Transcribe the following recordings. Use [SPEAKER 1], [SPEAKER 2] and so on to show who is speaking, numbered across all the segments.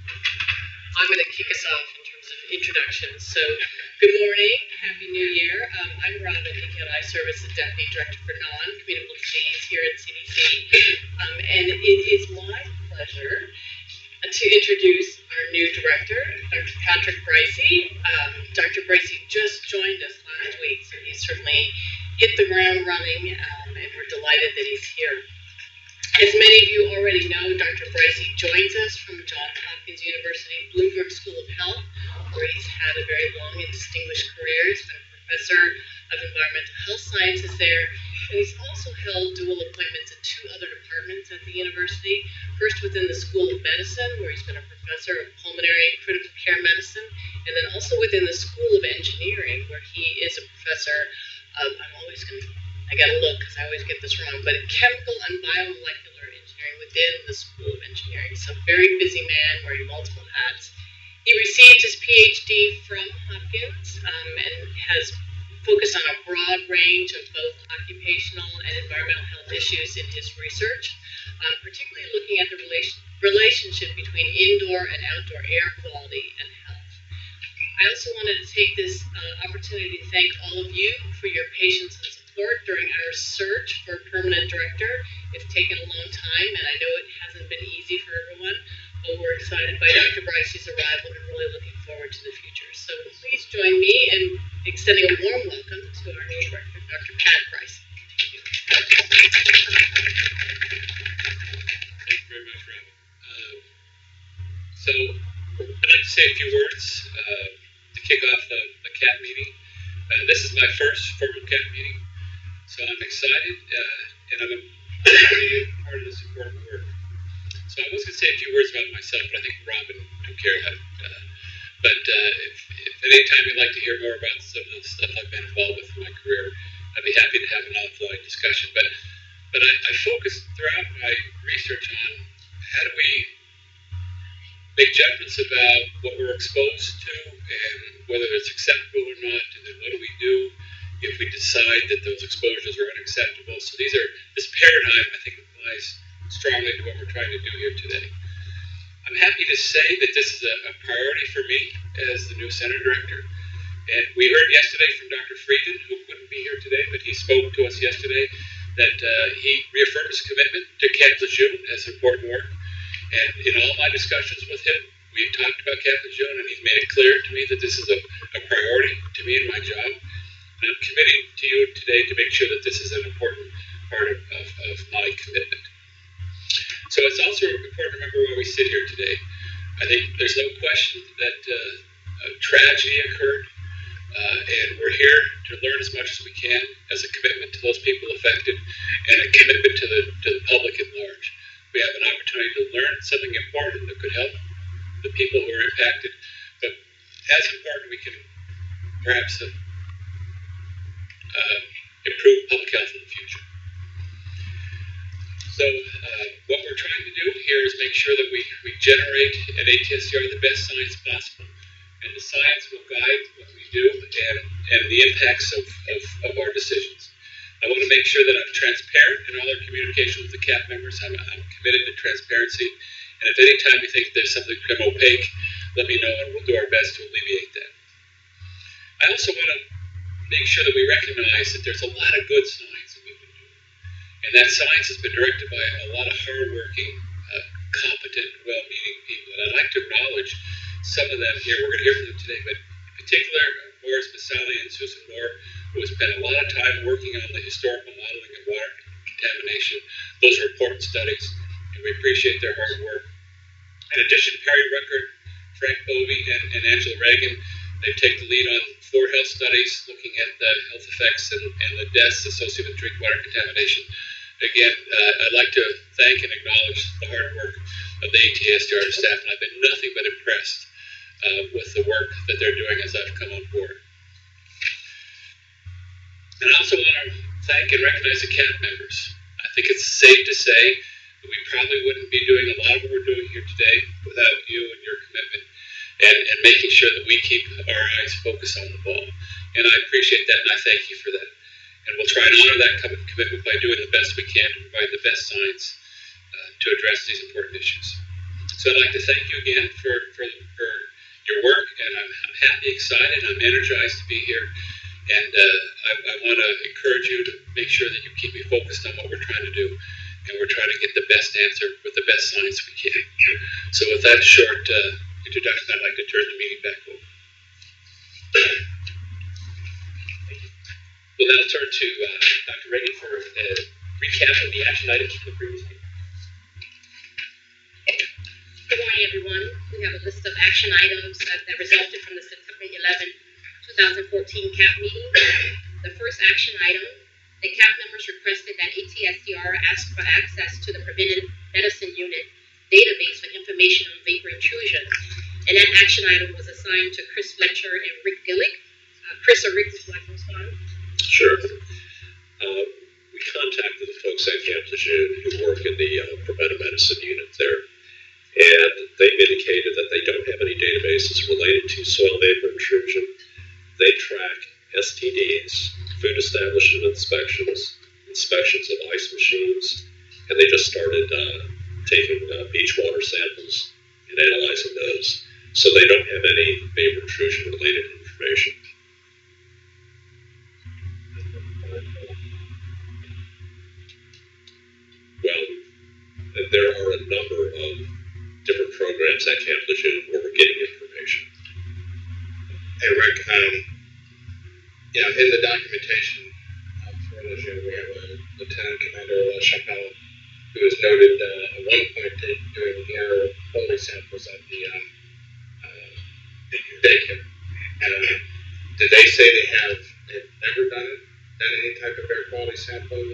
[SPEAKER 1] I'm going to kick us off in terms of introductions. So, good morning, Happy New Year. I'm Robin Hickett. I serve as the Deputy Director for Non-Communicable Disease here at CDC. And it is my pleasure to introduce our new director, Dr. Patrick Bricey. Dr. Bricey just joined us last week, so he's certainly hit the ground running, and we're delighted that he's here. As many of you already know, Dr. Bricey joins us from Johns Hopkins University Bloomberg School of Health, where he's had a very long and distinguished career. He's been a professor of environmental health sciences there, and he's also held dual appointments in 2 other departments at the university. First within the School of Medicine, where he's been a professor of pulmonary and critical care medicine, and then also within the School of Engineering, where he is a professor of, I gotta look because I always get this wrong, but chemical and biomolecular engineering within the School of Engineering. So very busy man wearing multiple hats. He received his PhD from Hopkins and has focused on a broad range of both occupational and environmental health issues in his research, particularly looking at the relationship between indoor and outdoor air quality and health. I also wanted to take this opportunity to thank all of you for your patience and support during our search for a permanent director. It's taken a long time, and I know it hasn't been easy for everyone, but we're excited by Dr. Bricey's arrival and really looking forward to the future. So please join me in extending a warm welcome to our new director, Dr. Pat Bricey.
[SPEAKER 2] Thank you very much, Robin. So I'd like to say a few words to kick off the CAT meeting. This is my first formal CAT meeting, so I'm excited, and I'm a part of this important work. So I was going to say a few words about myself, but I think Robin took care of that. But if at any time you'd like to hear more about some of the stuff I've been involved with in my career, I'd be happy to have an offline discussion. But I focused throughout my research on how do we make judgments about what we're exposed to and whether it's acceptable or not, and then what do we do if we decide that those exposures are unacceptable. So this paradigm, I think, applies strongly to what we're trying to do here today. I'm happy to say that this is a priority for me as the new center director. And we heard yesterday from Dr. Frieden, who couldn't be here today, but he spoke to us yesterday, that he reaffirmed his commitment to Camp LeJeune as important work. And in all my discussions with him, we've talked about Camp LeJeune, and he's made it clear to me that this is a priority to me in my job. And I'm committing to you today to make sure that this is an important part of my commitment. So it's also important to remember why we sit here today. I think there's no question that a tragedy occurred, and we're here to learn as much as we can as a commitment to those people affected and a commitment to the public at large. We have an opportunity to learn something important that could help the people who are impacted, but as important, we can perhaps improve public health in the future. So what we're trying to do here is make sure that we generate at ATSCR the best science possible, and the science will guide what we do and the impacts of our decisions. I want to make sure that I'm transparent in all our communication with the CAP members. I'm committed to transparency, and if any time you think there's something become opaque, let me know, and we'll do our best to alleviate that. I also want to make sure that we recognize that there's a lot of good science that we've been doing, and that science has been directed by a lot of hardworking, competent, well-meaning people, and I'd like to acknowledge some of them here. We're going to hear from them today, but in particular, Orris and Susan Moore, who has spent a lot of time working on the historical modeling of water contamination. Those are important studies, and we appreciate their hard work. In addition, Perry Ruckert, Frank Bovey, and Angela Reagan, they've taken the lead on 4 health studies looking at the health effects and the deaths associated with drinking water contamination. Again, I'd like to thank and acknowledge the hard work of the ATSCR staff, and I've been nothing but impressed with the work that they're doing as I've come on board. And I also want to thank and recognize the CAP members. I think it's safe to say that we probably wouldn't be doing a lot of what we're doing here today without you and your commitment and making sure that we keep our eyes focused on the ball. And I appreciate that, and I thank you for that. And we'll try and honor that commitment by doing the best we can to provide the best science to address these important issues. So I'd like to thank you again for your work, and I'm happy, excited, I'm energized to be here. And I want to encourage you to make sure that you keep me focused on what we're trying to do. And we're trying to get the best answer with the best science we can. So with that short introduction, I'd like to turn the meeting back over. We'll now turn to Dr. Reagan for a recap of the action items from the previous meeting.
[SPEAKER 3] Good morning, everyone. We have a list of action items that resulted from the September 11, 2014 CAP meeting. The first action item, the CAP members requested that ATSDR ask for access to the Preventive Medicine Unit database for information on vapor intrusion. And that action item was assigned to Chris Fletcher and Rick Gillick. Chris or Rick, would you like to respond?
[SPEAKER 4] Sure. We contacted the folks at Camp LeJeune who work in the Preventive Medicine Unit there, and they've indicated that they don't have any databases related to soil vapor intrusion. They track STDs, food establishment inspections, inspections of ice machines, and they just started taking beach water samples and analyzing those. So they don't have any vapor intrusion related information. Well, there are a number of different programs at Camp LeJeune where we're getting information.
[SPEAKER 5] Hey Rick, in the documentation for LeJeune, we have a Lieutenant Commander Chappelle who has noted at one point doing air quality samples at the daycare. Did they say they've ever done any type of air quality sample or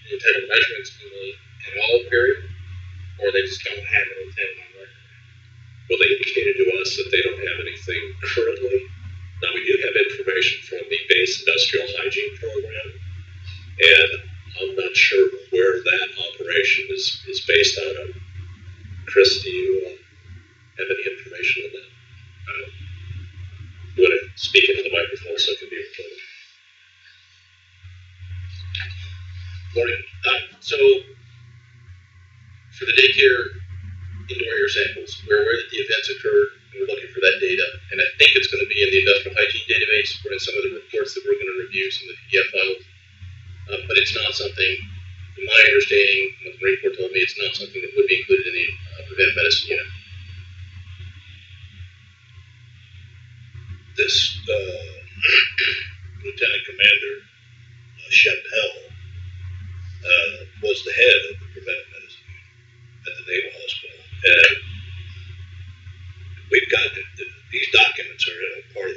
[SPEAKER 5] any type of measurements in all period, or they just don't have anything on record?
[SPEAKER 4] Well, they indicated to us that they don't have anything currently. Now, we do have information from the base industrial hygiene program, and I'm not sure where that operation is based out of. Chris, do you have any information on that? You want to speak into the microphone so it can be recorded?
[SPEAKER 6] Morning. So, for the daycare indoor air samples, we're aware that the events occurred, and we're looking for that data. And I think it's going to be in the industrial hygiene database or in some of the reports that we're going to review, some of the PDF files. But it's not something, in my understanding, what the Marine Corps told me, it's not something that would be included in the preventive medicine unit.
[SPEAKER 4] This Lieutenant Commander Chappelle was the head of the preventive medicine unit at the Naval Hospital. And we've got these documents are part of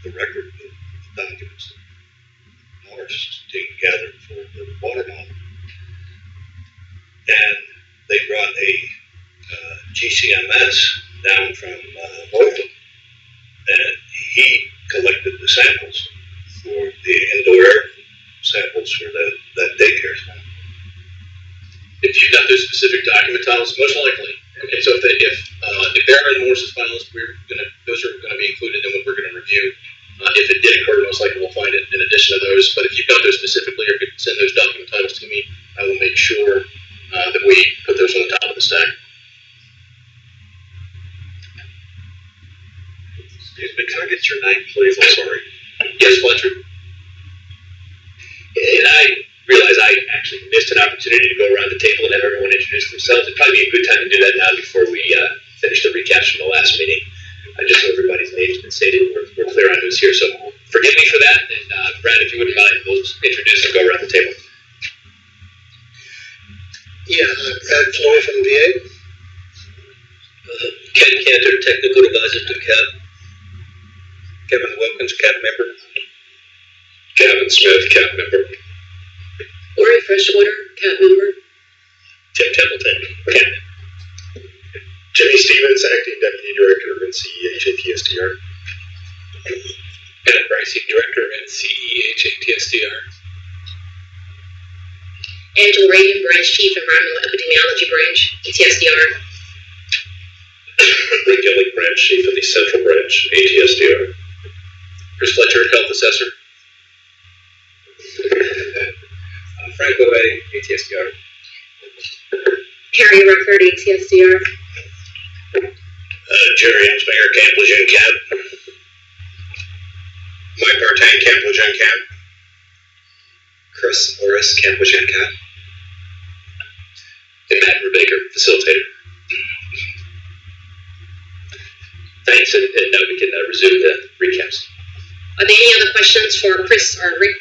[SPEAKER 4] the record of the documents that Orris gathered for the water model. And they brought a GCMS down from Oregon, and he collected the samples for the indoor air samples for that daycare sample.
[SPEAKER 6] If you've got those specific document titles, most likely. Okay, so if they are in Morris's files, those are going to be included in what we're going to review. If it did occur, most likely we'll find it in addition to those. But if you've got those specifically or could send those document titles to me, I will make sure that we put those on the top of the stack.
[SPEAKER 4] Excuse me, can I get your name, please? I'm sorry.
[SPEAKER 6] Yes, Fletcher.
[SPEAKER 7] And I realize I actually missed an opportunity to go around the table and have everyone introduce themselves. It'd probably be a good time to do that now before we finish the recaps from the last meeting. Just so everybody's name's been stated, we're clear on who's here. So forgive me for that. And Brad, if you wouldn't mind, we'll just introduce and go around the table.
[SPEAKER 5] Yeah, Brad Floyd from VA.
[SPEAKER 7] Ken Cantor, Technical Advisor to CAP. Kevin Wilkins, CAP member.
[SPEAKER 4] Gavin Smith, CAP member.
[SPEAKER 3] Lori Freshwater, CAP member.
[SPEAKER 7] Tim Templeton, CAP member.
[SPEAKER 5] Jimmy Stevens, Acting Deputy Director of NCEHATSDR.
[SPEAKER 2] Matt Bricey, Director of NCEHATSDR.
[SPEAKER 3] Angela Reagan, Branch Chief, Environmental Epidemiology Branch, ETSDR.
[SPEAKER 4] Rick Gillick, Branch Chief of the Central Branch, ATSDR.
[SPEAKER 6] Chris Fletcher, Health Assessor.
[SPEAKER 7] Frank Bovay, ATSDR.
[SPEAKER 3] Harry, record ATSDR.
[SPEAKER 6] Jerry Elsminger, Camp LeJeune Camp. Mike Martin, Camp LeJeune Camp.
[SPEAKER 5] Chris Orris, Camp LeJeune Camp.
[SPEAKER 7] And Matt Brubaker, facilitator. Thanks, and now we can resume the recaps.
[SPEAKER 3] Are there any other questions for Chris or Rick?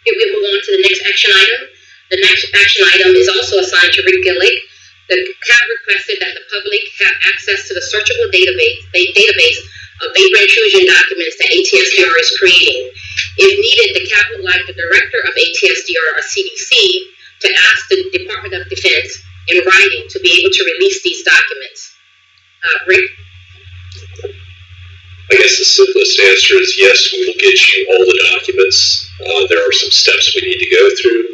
[SPEAKER 3] Okay, we'll move on to the next action item. The next action item is also assigned to Rick Gillick. The CAP requested that the public have access to the searchable database of vapor intrusion documents that ATSDR is creating. If needed, the CAP would like the director of ATSDR or CDC to ask the Department of Defense in writing to be able to release these documents. Rick?
[SPEAKER 4] I guess the simplest answer is yes, we will get you all the documents. There are some steps we need to go through.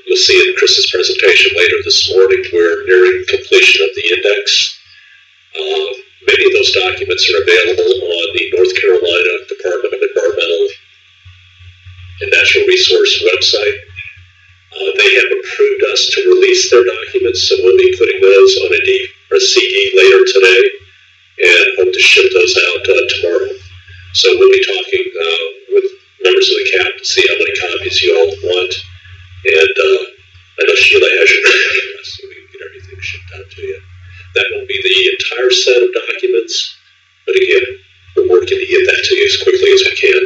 [SPEAKER 4] You'll see in Chris's presentation later this morning, we're nearing completion of the index. Many of those documents are available on the North Carolina Department of Environmental and Natural Resource website. They have approved us to release their documents, so we'll be putting those on a CD later today and hope to ship those out tomorrow. So we'll be talking with members of the CAP to see how many copies you all want. And I know Sheila has your address, so we can get everything shipped out to you. That won't be the entire set of documents, but again, we're working to get that to you as quickly as we can.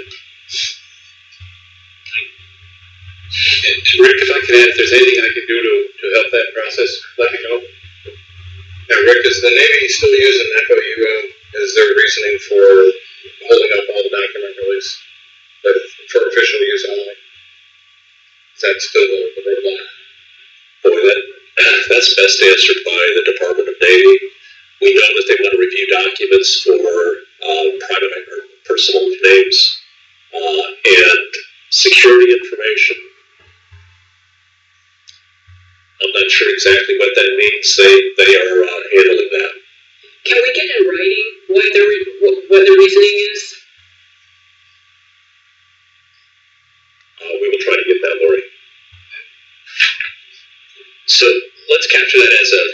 [SPEAKER 2] And Rick, if I can add, if there's anything I can do to help that process, let me know.
[SPEAKER 5] Now, Rick, is the Navy still using FOUM as their reasoning for holding up all the document release for official use only? Is that still the roadblock?
[SPEAKER 4] Boy, that's best answered by the Department of Navy. We know that they want to review documents for private or personal names and security information. I'm not sure exactly what that means. They are handling that.
[SPEAKER 1] Can we get in writing what the reasoning is?
[SPEAKER 4] We will try to get that, Lori.
[SPEAKER 7] So let's capture that as a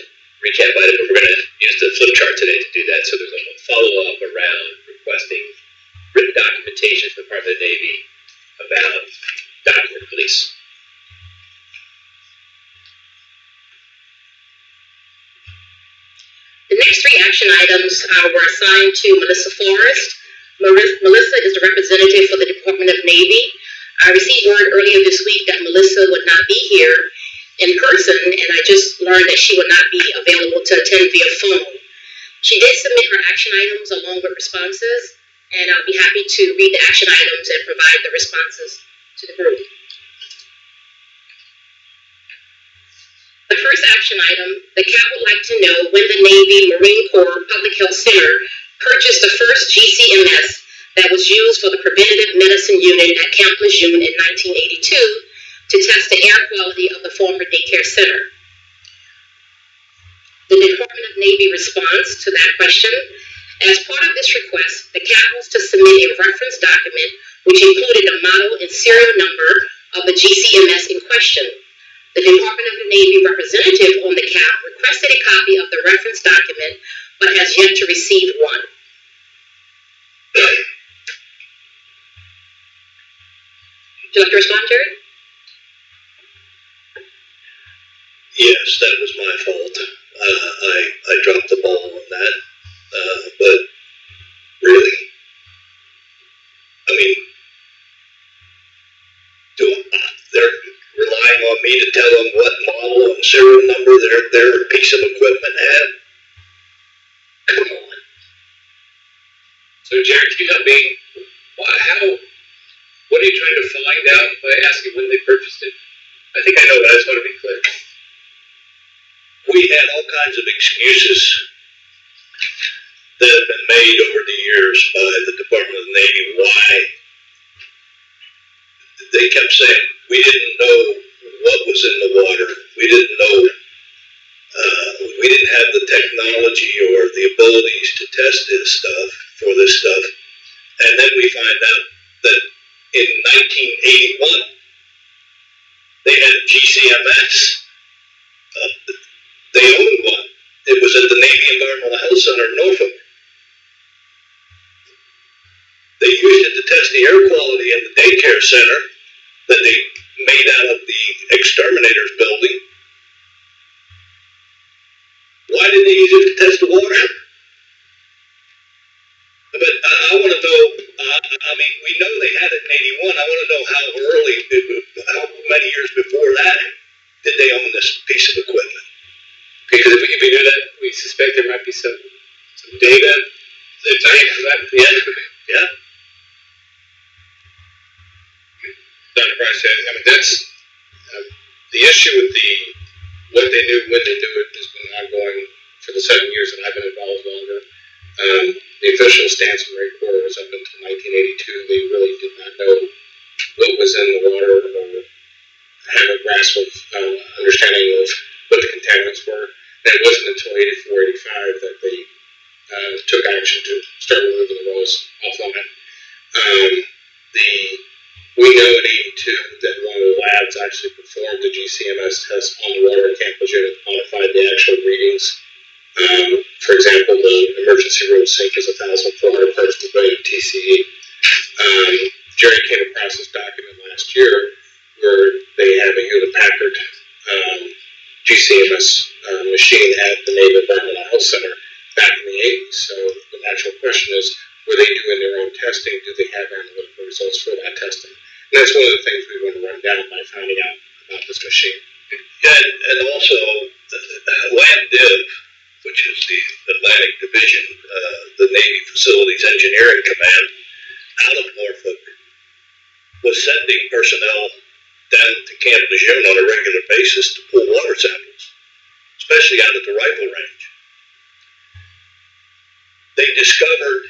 [SPEAKER 7] recap item. We're going to use the flip chart today to do that. So there's a follow-up around requesting written documentation from the Department of the Navy about document release.
[SPEAKER 3] The next three action items were assigned to Melissa Forrest. Melissa is the representative for the Department of Navy. I received word earlier this week that Melissa would not be here in person, and I just learned that she would not be available to attend via phone. She did submit her action items along with responses, and I'll be happy to read the action items and provide the responses to the group. The first action item, the CAP would like to know when the Navy Marine Corps Public Health Center purchased the first GCMS that was used for the Preventative Medicine Unit at Camp LeJeune in 1982 to test the air quality of the former daycare center. The Department of Navy response to that question: as part of this request, the CAP was to submit a reference document which included a model and serial number of the GCMS in question. The Department of the Navy representative on the CAP requested a copy of the reference document, but has yet to receive one. Would you like to respond, Jared?
[SPEAKER 4] Yes, that was my fault. I dropped the ball on that. But really, I mean, they're relying on me to tell them what model and serial number their piece of equipment had. Come on.
[SPEAKER 2] So, Jared, can you help me? What are you trying to find out by asking when they purchased it? I think I know, but I just want to be clear.
[SPEAKER 4] We had all kinds of excuses that have been made over the years by the Department of the Navy why they kept saying we didn't know what was in the water. We didn't know, we didn't have the technology or the abilities to test this stuff. And then we find out that in 1981,
[SPEAKER 8] They had a GCMS. They owned one. It was at the Navy Environmental Health Center in Norfolk. They used it to test the air quality in the daycare center that they made out of the exterminator's building. Why did they use it to test the water? But I want to know, I mean, we know they had it in 81. I want to know how early, how many years before that did they own this piece of equipment?
[SPEAKER 2] Because if we do that, we suspect there might be some data.
[SPEAKER 8] Yeah. Yeah.
[SPEAKER 5] Dr. Price said, I mean, that's the issue with what they knew when they knew it has been ongoing for the 7 years that I've been involved longer. The official stance from Marine Corps was up until 1982. They really did not know what was in the water or have a grasp of understanding of what the contaminants were. And it wasn't until 84, 85 that they took action to start removing the wells off limit. We know in 82 that one of the labs actually performed the GCMS test on the water campus unit, quantified the actual readings. For example, the emergency room sink is 1,400 parts per billion TCE. Jerry came across this document last year where they have a Hewlett-Packard GCMS machine at the Naval Environmental Health Center back in the 80s. So the natural question is, were they doing their own testing? Do they have analytical results for that testing? And that's one of the things we want to run down by finding out about this machine.
[SPEAKER 8] Yeah, and also LANDIV, which is the Atlantic Division, the Navy Facilities Engineering Command, out of Norfolk, was sending personnel down to Camp LeJeune on a regular basis to pull water samples, especially out at the rifle range. They discovered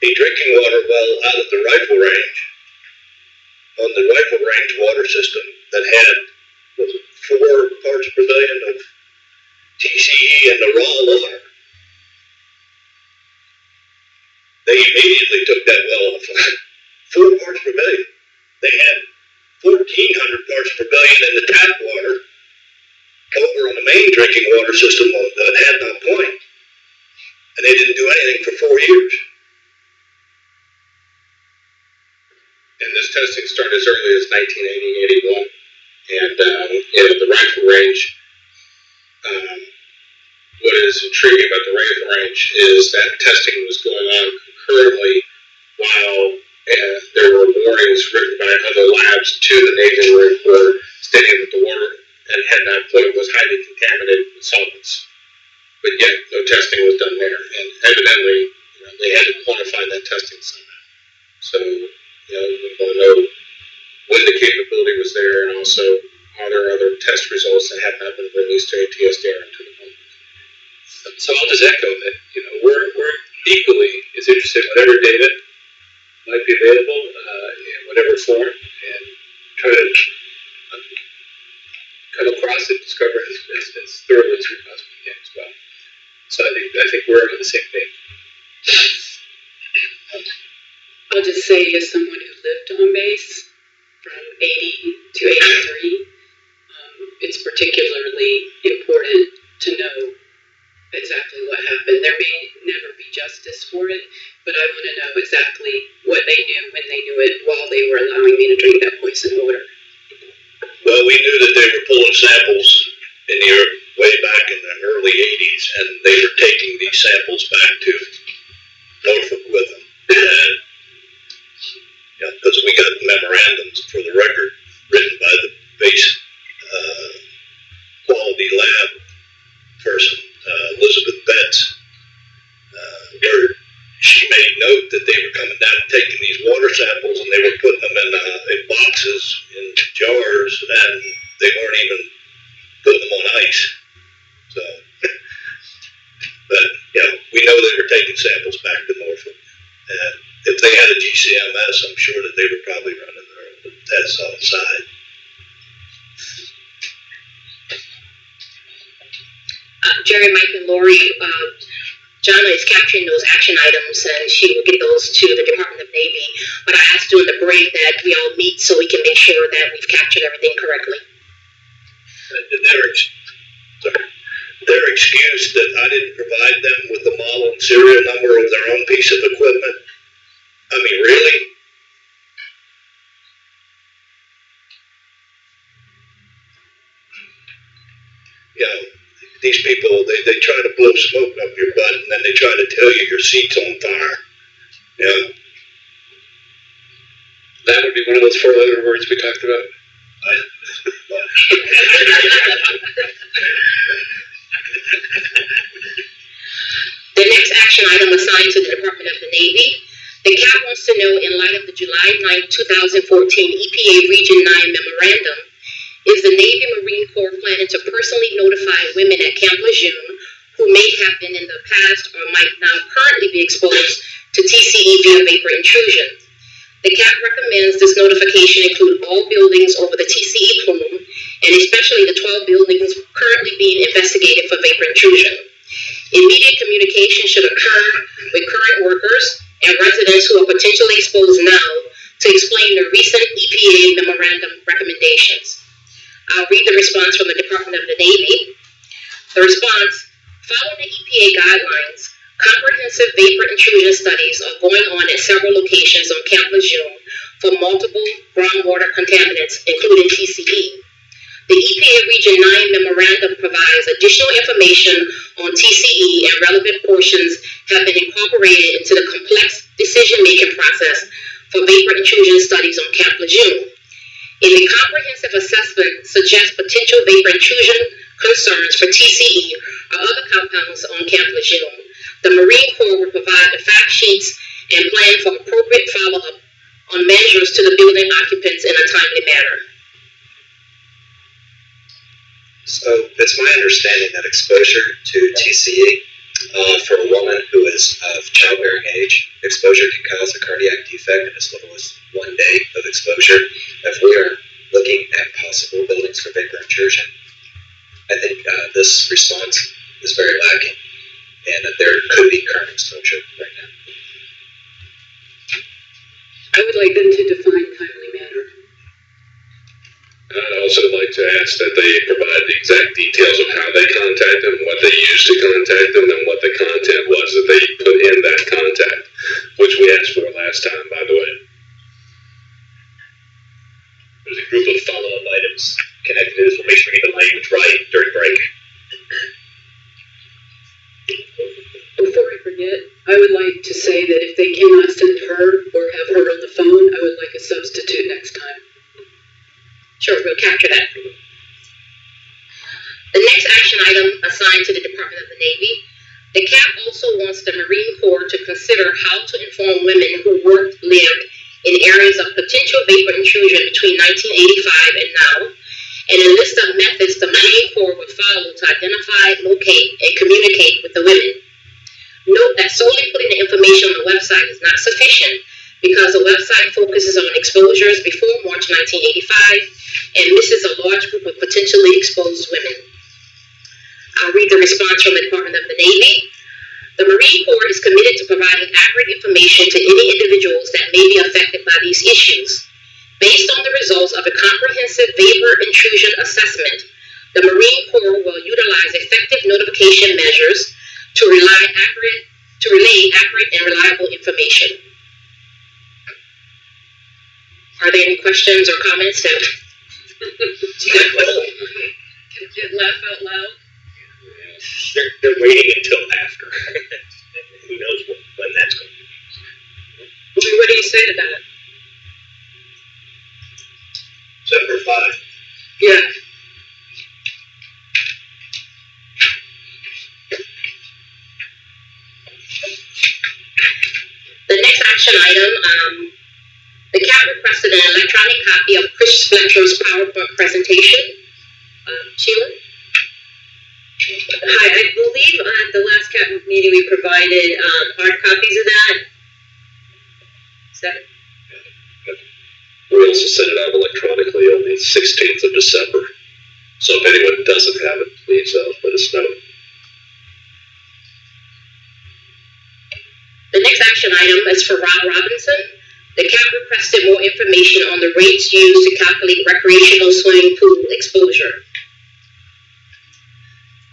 [SPEAKER 8] a drinking water well out at the rifle range, on the rifle range water system that had 4 parts per billion of TCE in the raw water. They immediately took that well off. 4 parts per billion. They had 1,400 parts per billion in the tap water over on the main drinking water system that had no point. And they didn't do anything for 4 years.
[SPEAKER 5] And this testing started as early as 1980, 81. And the rifle range, what is intriguing about the rifle range is that testing was going on concurrently while there were warnings written by other labs to the Navy and Marine Corps stating that the water at that point was highly contaminated with solvents. But yet no testing was done there. And evidently, they had to quantify that testing somehow. So, we want to know when the capability was there, and also are there other test results that have not been released to ATSDR and to the public.
[SPEAKER 2] So I'll just echo that, we're equally as interested in whatever data might be available in whatever form, and try to come across it, discover it as thoroughly as we possibly can as well. So I think we're on the same page.
[SPEAKER 9] I'll just say, as someone who lived on base from 80 to 83, it's particularly important to know exactly what happened. There may never be justice for it, but I want to know exactly what they knew when they knew it while they were allowing me to drink that poison water.
[SPEAKER 8] Well, we knew that they were pulling samples way back in the early 80s, and they were taking these samples back to Norfolk with them. And because we got memorandums for the record written by the base quality lab person, Elizabeth Betts, where she made note that they were coming down and taking these water samples, and they were putting them in boxes, in jars, and they weren't even putting them on ice. So, but we know they were taking samples back to Norfolk. And if they had a GCMS, I'm sure that they were probably running their own tests on the side.
[SPEAKER 3] Jerry, Mike, and Lori, Jana is capturing those action items, and she will get those to the Department of Navy. But I asked during the break that we all meet so we can make sure that we've captured everything correctly.
[SPEAKER 8] Their excuse that I didn't provide them with the model and serial number of their own piece of equipment. I mean, really? You know, these people, they try to blow smoke up your butt, and then they try to tell you your seat's on fire. Yeah.
[SPEAKER 4] That would be one of those four-letter words we talked about.
[SPEAKER 3] The next action item assigned to the Department of the Navy. The CAP wants to know, in light of the July 9, 2014 EPA Region 9 memorandum, is the Navy Marine Corps planning to personally notify women at Camp LeJeune who may have been in the past or might now currently be exposed to TCE via vapor intrusion? The CAP recommends this notification include all buildings over the TCE plume, and especially the 12 buildings currently being investigated for vapor intrusion. Immediate communication should occur with current workers and residents who are potentially exposed now to explain the recent EPA memorandum recommendations. I'll read the response from the Department of the Navy. The response: following the EPA guidelines, comprehensive vapor intrusion studies are going on at several locations on Camp LeJeune for multiple groundwater contaminants, including TCE. The EPA Region 9 memorandum provides additional information on TCE, and relevant portions have been incorporated into the complex decision-making process for vapor intrusion studies on Camp LeJeune. If a comprehensive assessment suggests potential vapor intrusion concerns for TCE or other compounds on Camp LeJeune, the Marine Corps will provide the fact sheets and plan for appropriate follow-up on measures to the building occupants in a timely manner.
[SPEAKER 10] So it's my understanding that exposure to TCE for a woman who is of childbearing age, exposure can cause a cardiac defect in as little as 1 day of exposure. If we are looking at possible buildings for vapor intrusion, I think this response is very lacking, and that there could be current exposure right now.
[SPEAKER 9] I would like them to define timely manner.
[SPEAKER 4] I'd also like to ask that they provide the exact details of how they contact them, what they used to contact them, and what the content was that they put in that contact, which we asked for last time, by the way.
[SPEAKER 7] There's a group of follow-up items connected to this. We'll make sure we get the language right during break.
[SPEAKER 9] Before I forget, I would like to say that if they cannot send her or have her on the phone, I would like a substitute next time.
[SPEAKER 3] Sure, we'll capture that. The next action item assigned to the Department of the Navy. The CAP also wants the Marine Corps to consider how to inform women who lived in areas of potential vapor intrusion between 1985 and now, and a list of methods the Marine Corps would follow to identify, locate, and communicate with the women. Note that solely putting the information on the website is not sufficient, because the website focuses on exposures before March 1985 and misses a large group of potentially exposed women. I'll read the response from the Department of the Navy. The Marine Corps is committed to providing accurate information to any individuals that may be affected by these issues. Based on the results of a comprehensive vapor intrusion assessment, the Marine Corps will utilize effective notification measures to relay accurate and reliable information. Are there any questions or comments? Can you laugh out loud?
[SPEAKER 7] They're waiting until after. Who knows when that's going to be.
[SPEAKER 3] What do you say to that?
[SPEAKER 8] Number 5.
[SPEAKER 3] Yeah. The next action item, the CAP requested an electronic copy of Chris Fletcher's PowerPoint presentation. Sheila?
[SPEAKER 11] Hi, I believe at the last CAP meeting we provided hard copies of that. Is that?
[SPEAKER 4] We also sent it out electronically on the 16th of December. So if anyone doesn't have it, please let us know.
[SPEAKER 3] item is for Rob Robinson. The CAP requested more information on the rates used to calculate recreational swimming pool exposure.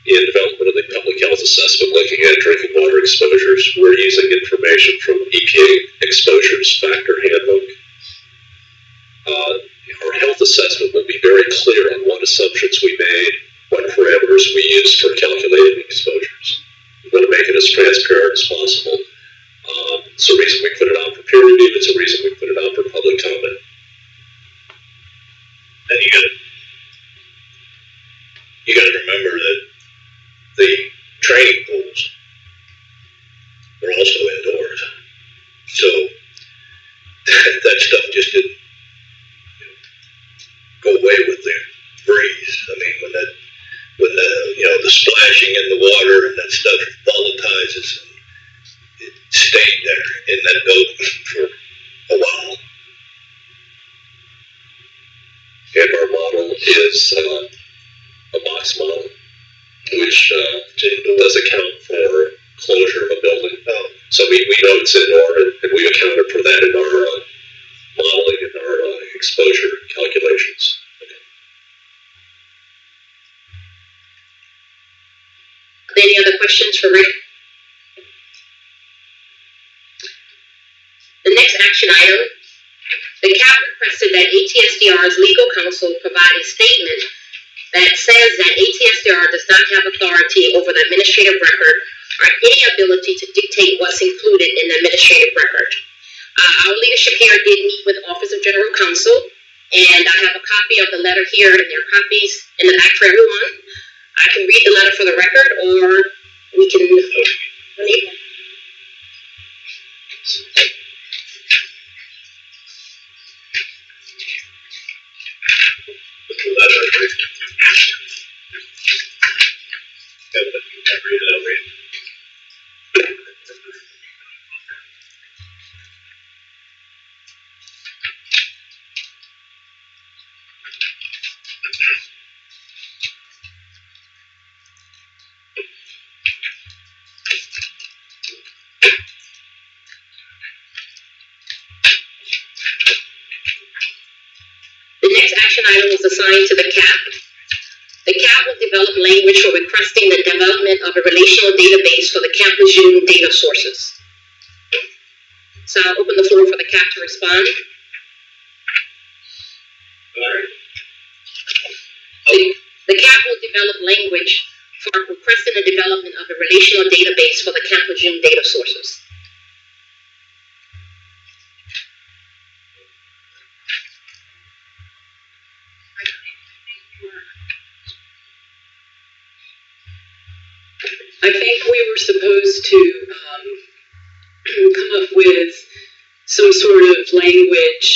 [SPEAKER 4] In development of the public health assessment looking at drinking water exposures, we're using information from EPA Exposures Factor Handbook. Our health assessment will be very clear on what assumptions we made, what parameters we used for calculating exposures. We want to make it as transparent as possible. It's the reason we put it out for peer review. It's the reason we put it out for public comment.
[SPEAKER 8] And you got to remember that the training pools are also indoors, so that stuff just didn't go away with the breeze. I mean, when the splashing in the water and that stuff volatilizes, and it stayed there in that building for a while.
[SPEAKER 4] And our model is a box model, which does account for closure of a building. So we know it's indoor, and we accounted for that in our modeling and our exposure calculations.
[SPEAKER 3] Are there any other questions for Rick? The next action item, the CAP requested that ATSDR's legal counsel provide a statement that says that ATSDR does not have authority over the administrative record or any ability to dictate what's included in the administrative record. Our leadership here did meet with the Office of General Counsel, and I have a copy of the letter here, and there are copies in the back for everyone. I can read the letter for the record, or we can leave. The next action item was assigned to the CAP. The CAP will develop language for requesting the development of a relational database for the CAP LeJeune data sources. So I'll open the floor for the CAP to respond. The CAP will develop language for requesting the development of a relational database for the CAP LeJeune data sources.
[SPEAKER 9] I think we were supposed to come up with some sort of language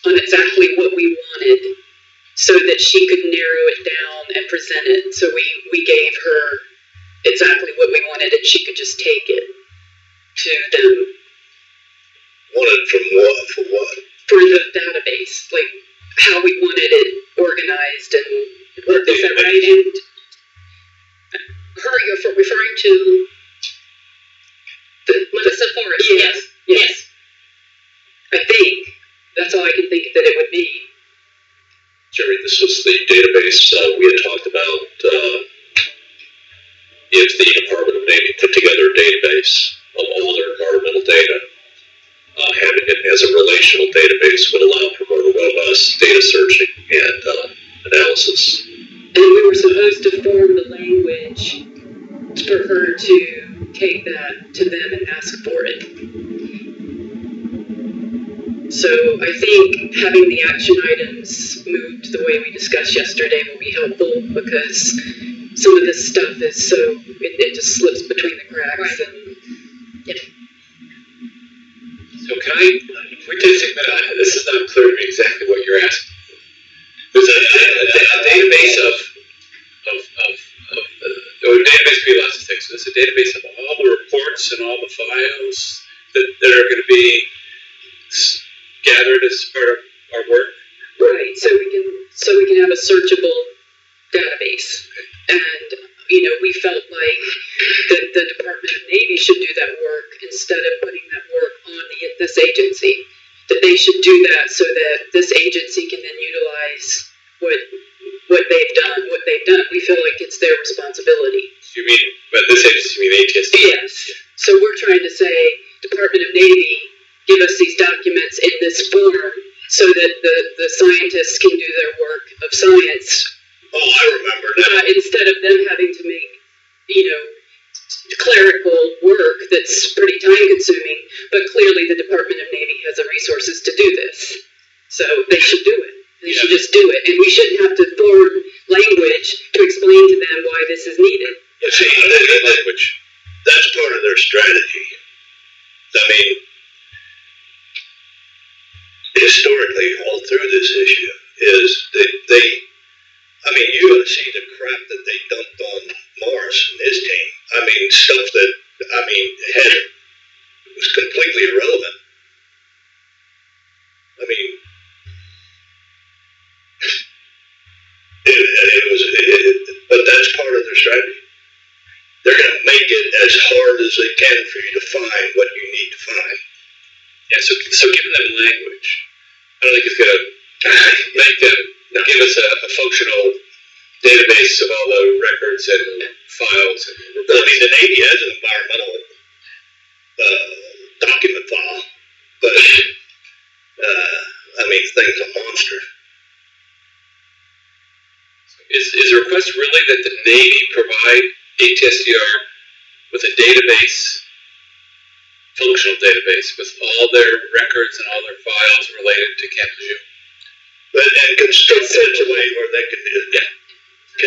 [SPEAKER 9] on exactly what we wanted so that she could narrow it down and present it. So we gave her exactly what we wanted and she could just take it to them.
[SPEAKER 8] Wanted from what? For what?
[SPEAKER 9] For the database, like how we wanted it organized and is that right? And
[SPEAKER 3] Her, you're referring to Melissa Forrest? Yes.
[SPEAKER 9] I think that's all I can think that it would be.
[SPEAKER 4] Jerry, this was the database we had talked about. If the Department of Navy put together a database of all their environmental data, having it as a relational database would allow for more robust data searching and analysis.
[SPEAKER 9] And we were supposed to form the language for her to take that to them and ask for it. So I think having the action items moved the way we discussed yesterday will be helpful because some of this stuff is so, it just slips between the cracks. Right. And,
[SPEAKER 2] So can we take a minute? This is not clear to me exactly what you're asking. There's a database of database could be lots of things. There's a database of all the reports and all the files that are going to be gathered as part of our work.
[SPEAKER 9] Right. So we can have a searchable database, and we felt like the Department of Navy should do that work instead of putting that work on the they should do that so that this agency can then utilize what they've done. We feel like it's their responsibility.
[SPEAKER 7] You mean, but this agency, you mean ATSD?
[SPEAKER 9] Yes. So we're trying to say, Department of Navy, give us these documents in this form so that the scientists can do their work of science.
[SPEAKER 8] Oh, I remember now.
[SPEAKER 9] Instead of them having to make, clerical work that's pretty time consuming, but clearly the Department of Navy has the resources to do this. So they should do it. They should just do it. And we shouldn't have to form language to explain to them why this is needed.
[SPEAKER 8] You see, that language, that's part of their strategy. I mean, historically, all through this issue, is they you ought to see the crap that they dumped on Morris and his team. I mean, stuff that, was completely irrelevant. I mean, but that's part of their strategy. They're going to make it as hard as they can for you to find what you need to find.
[SPEAKER 7] Yeah, so giving them language, I don't think it's going to make them give us a functional database of all the records and files and reports.
[SPEAKER 8] I mean, the Navy has an environmental document file, but thing's a monster.
[SPEAKER 2] Is the request really that the Navy provide ATSDR with a database, functional database, with all their records and all their files related to Camp LeJeune?
[SPEAKER 8] And construct it in a way where they can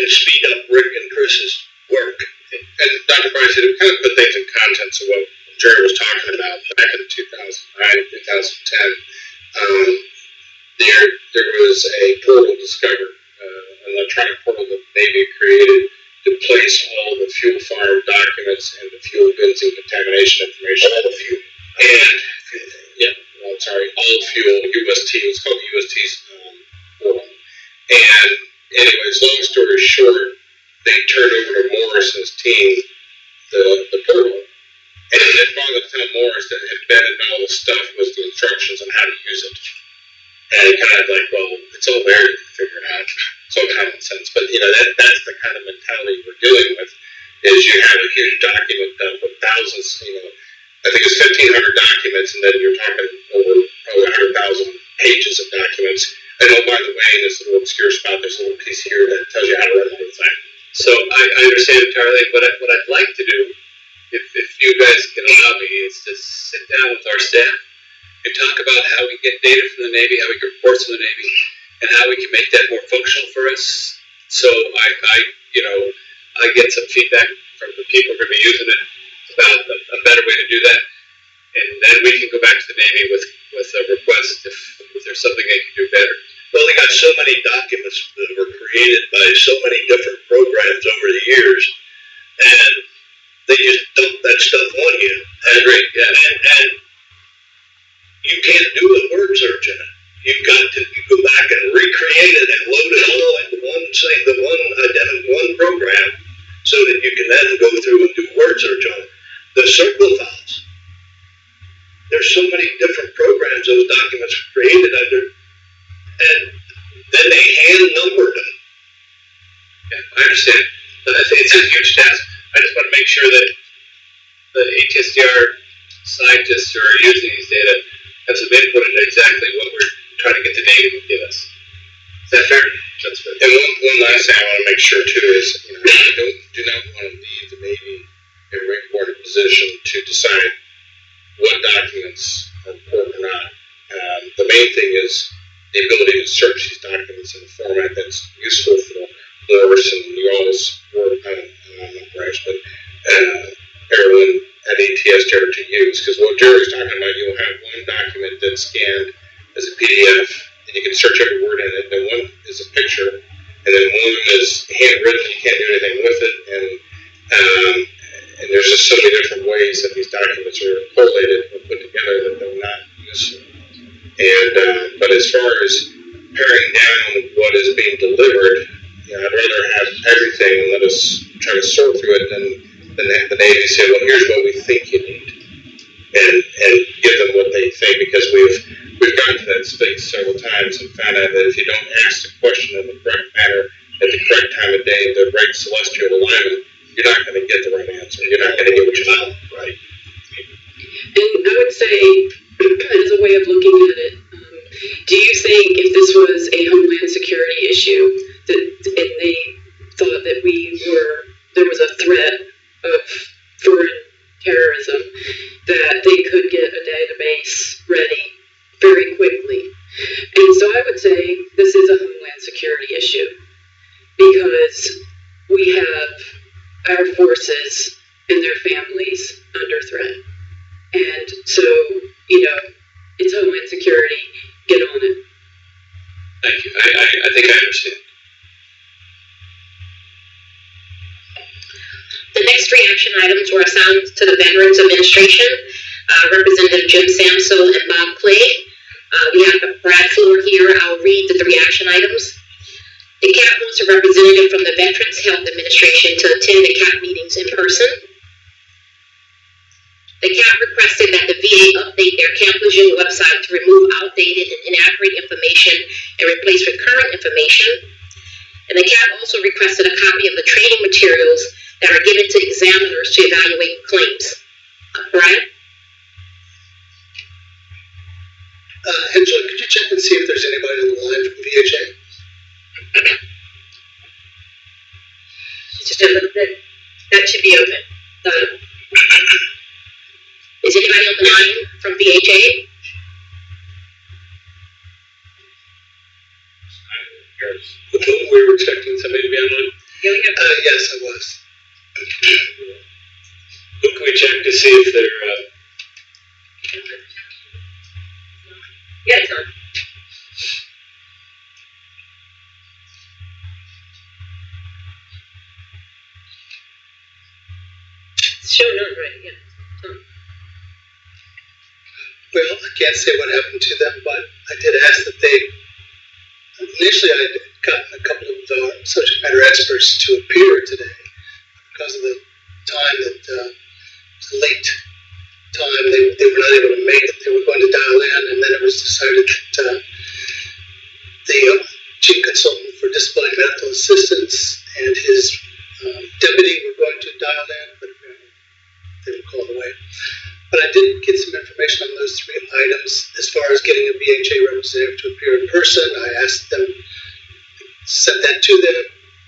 [SPEAKER 8] speed up Rick and Chris's work.
[SPEAKER 5] And Dr. Bryan said, we kind of put things in context of what Jerry was talking about back in 2009, 2010. There was a portal discovered, an electronic portal that the Navy created to place all the fuel farm documents and the fuel bins and contamination information.
[SPEAKER 8] All the fuel.
[SPEAKER 5] All fuel, UST, it's called the UST's portal. And anyways, long story short, they turned over to Morris and his team the portal. And then all the time Morris that had been in all the stuff was the instructions on how to use it. And kind of like, well, it's all there, you can figure it out. It's all common sense. But, that's the kind of mentality we're dealing with, is you have a huge document done with thousands, I think it's 1,500 documents, and then you're talking over probably 100,000 pages of documents. And oh, by the way, in this little obscure spot, there's a little piece here that tells you how to run the whole thing.
[SPEAKER 2] So I understand entirely. What I'd like to do, if you guys can allow me, is to sit down with our staff and talk about how we get data from the Navy, how we get reports from the Navy, and how we can make that more functional for us. So I get some feedback from the people who are going to be using it about a better way to do that, and then we can go back to the Navy with a request if there's something they can do better.
[SPEAKER 8] Well, they got so many documents that were created by so many different programs over the years, and they just dump that stuff on you.
[SPEAKER 2] I agree, yeah.
[SPEAKER 8] And you can't do a word search in it. You've got to go back and recreate it and load it all into one program, so that you can then go through and do word search on it. The circle files. There's so many different programs those documents were created under, and then they hand numbered them.
[SPEAKER 2] Yeah, I understand. But I think it's a huge task. I just want to make sure that the ATSDR scientists who are using these data have some input into exactly what we're trying to get the Navy to give us. Is that fair? That's fair.
[SPEAKER 5] And one last thing I want to make sure too is, I do not want to leave the Navy and Marine Corps in a position to decide what documents are important or not. The main thing is the ability to search these documents in a format that's useful for Morris and you all's work on everyone at ATSDR to use. Because what Jerry's talking about, you'll have one document that's scanned as a PDF, and you can search every word in it, and one is a picture, and then one is handwritten, you can't do anything with it, and there's just so many different ways that these documents are collated and put together that they're not useful. But as far as paring down what is being delivered, I'd rather have everything and let us try to sort through it than have the Navy say, well, here's what we think you need, and give them what they think, because we've gone to that space several times and found out that if you don't ask the question in the correct manner at the correct time of day, the right celestial alignment, you're not going to get the right answer. You're not going to get what you want. Right.
[SPEAKER 9] And I would say, as a way of looking at it, do you think if this was a Homeland Security issue, that and they thought that there was a threat of foreign terrorism, that they could get a database ready very quickly? And so I would say this is a Homeland Security issue because we have our forces and their families under threat. And so, it's Homeland Security. Get on it.
[SPEAKER 2] Thank you. I think I understand.
[SPEAKER 3] The next three action items were assigned to the Veterans Administration, Representative Jim Samso and Bob Clay. We have Brad Floor here. I'll read the three action items. The CAP wants a representative from the Veterans Health Administration to attend the CAP meetings in person. The CAP requested that the VA update their Camp LeJeune website to remove outdated and inaccurate information and replace with current information. And the CAP also requested a copy of the training materials that are given to examiners to evaluate claims. Brian?
[SPEAKER 12] Angela, could you check and see if there's anybody on the line from VHA?
[SPEAKER 3] Just a little bit. That should be open. Is anybody on the line from VHA?
[SPEAKER 4] We were expecting somebody to be on line?
[SPEAKER 12] Yes, I was.
[SPEAKER 2] Who can we check to see if they're...
[SPEAKER 3] Yeah, it's on. It's showing on, right? Yeah.
[SPEAKER 12] Well, I can't say what happened to them, but I did ask that they, initially I'd gotten a couple of subject matter experts to appear today because of the time that, late time, they were not able to make it. They were going to dial in, and then it was decided that the chief consultant for disability medical assistance and his deputy were going to dial in, but apparently they were called away. But I did get some information on those three items as far as getting a VHA representative to appear in person. I asked them, sent that to them,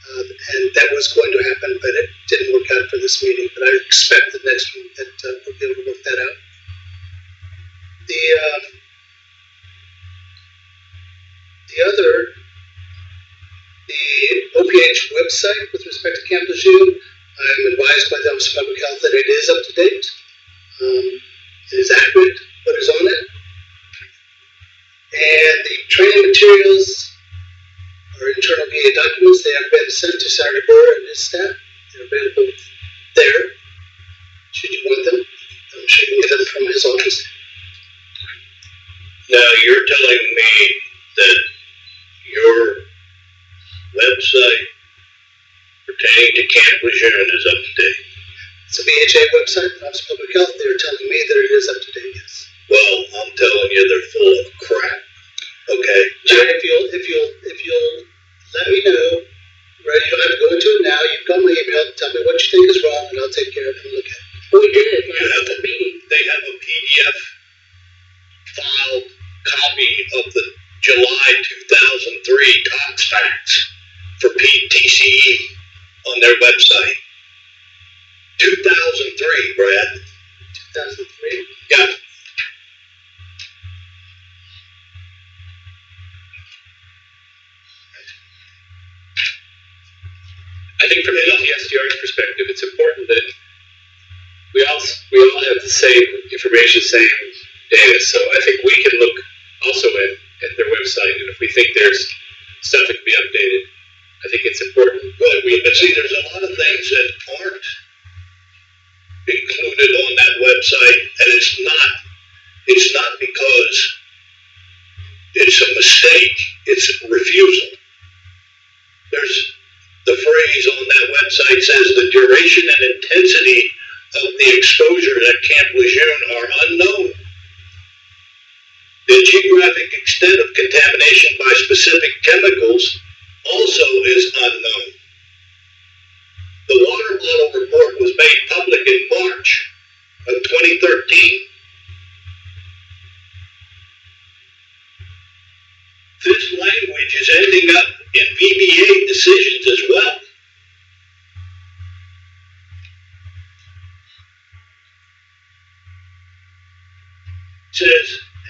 [SPEAKER 12] and that was going to happen, but it didn't work out for this meeting. But I expect the next one that we'll be able to work that out. The OPH website with respect to Camp LeJeune, I'm advised by the Office of Public Health that it is up to date. It is accurate what is on it. And the training materials are internal VA documents. They have been sent to Senator Burr and his staff. They're available there, should you want them. I'm sure you can get them from his office.
[SPEAKER 8] Now, you're telling me that your website pertaining to Camp LeJeune is up to date?
[SPEAKER 12] It's a VHA website, Office of Public Health. They're telling me that it is up to date, yes.
[SPEAKER 8] Well, I'm telling you, they're full of crap. Okay.
[SPEAKER 12] John, if you'll let me know, right? You don't have to go into it now. You've got my email. Tell me what you think is wrong, and I'll take care of it and look at it.
[SPEAKER 9] We did last meeting.
[SPEAKER 8] They have a PDF file copy of the July 2003 Cox Facts for TCE on their website. 2003, Brad.
[SPEAKER 12] 2003?
[SPEAKER 8] Yeah.
[SPEAKER 2] I think from the LTSDR's perspective, it's important that we all have the same information, same data. So I think we can look also at their website, and if we think there's stuff that can be updated, I think it's important that we.
[SPEAKER 8] But see, there's a lot of things that aren't included on that website, and it's not because it's a mistake, it's a refusal. There's the phrase on that website says the duration and intensity of the exposure at Camp LeJeune are unknown. The geographic extent of contamination by specific chemicals also is unknown. The water bottle report was made public in March of 2013. This language is ending up in VBA decisions as well. It says,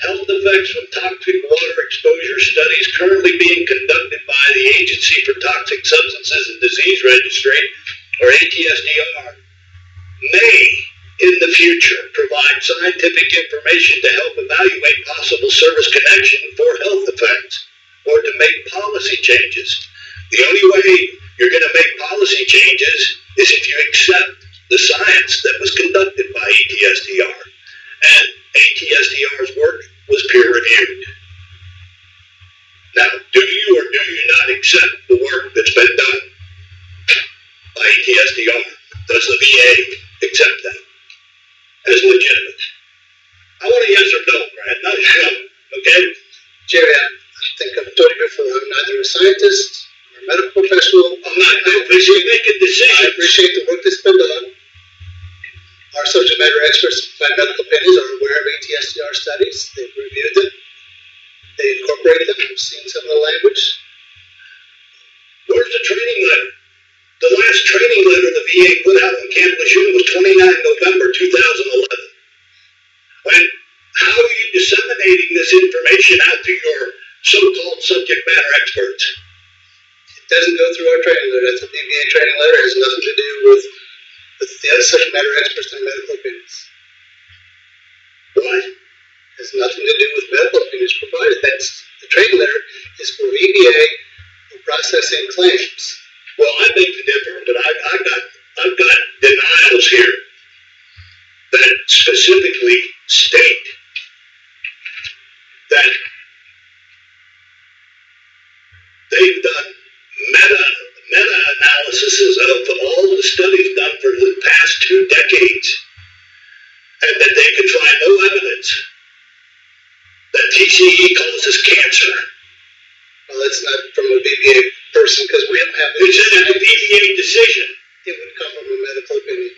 [SPEAKER 8] health effects from toxic water exposure studies currently being conducted by the Agency for Toxic Substances and Disease Registry, or ATSDR, may in the future provide scientific information to help evaluate possible service connection for health effects or to make policy changes. The only way you're going to make policy changes is if you accept the science that was conducted by ATSDR. And ATSDR's work was peer-reviewed. Now, do you or do you not accept the work that's been done by ATSDR? Does the VA accept that as legitimate? I want a yes or no, Brad, not a no, okay?
[SPEAKER 12] Jerry, I think I've told you before, I'm neither a scientist or a medical professional.
[SPEAKER 8] I'm not, but you're making decisions.
[SPEAKER 12] I appreciate the work that's been done. Our subject matter experts by medical opinions are aware of ATSDR studies. They've reviewed them. They incorporate them. I've seen some of the language.
[SPEAKER 8] Where's the training letter? The last training letter the VA put out on Camp LeJeune was 29 November 2011. And how are you disseminating this information out to your so-called subject matter experts?
[SPEAKER 12] It doesn't go through our training letter. That's a VBA training letter. It has nothing to do with the other subject matter experts and medical opinions.
[SPEAKER 8] Why?
[SPEAKER 12] It has nothing to do with medical opinions provided. That's the training letter is for VBA for processing claims.
[SPEAKER 8] Well, I beg to differ, but I've got denials here that specifically state that they've done meta-analyses of all the studies done for the past 2 decades, and that they could find no evidence that TCE causes cancer.
[SPEAKER 12] Well, that's not from a VBA person because we don't have
[SPEAKER 8] It's a VBA decision.
[SPEAKER 12] It would come from a medical opinion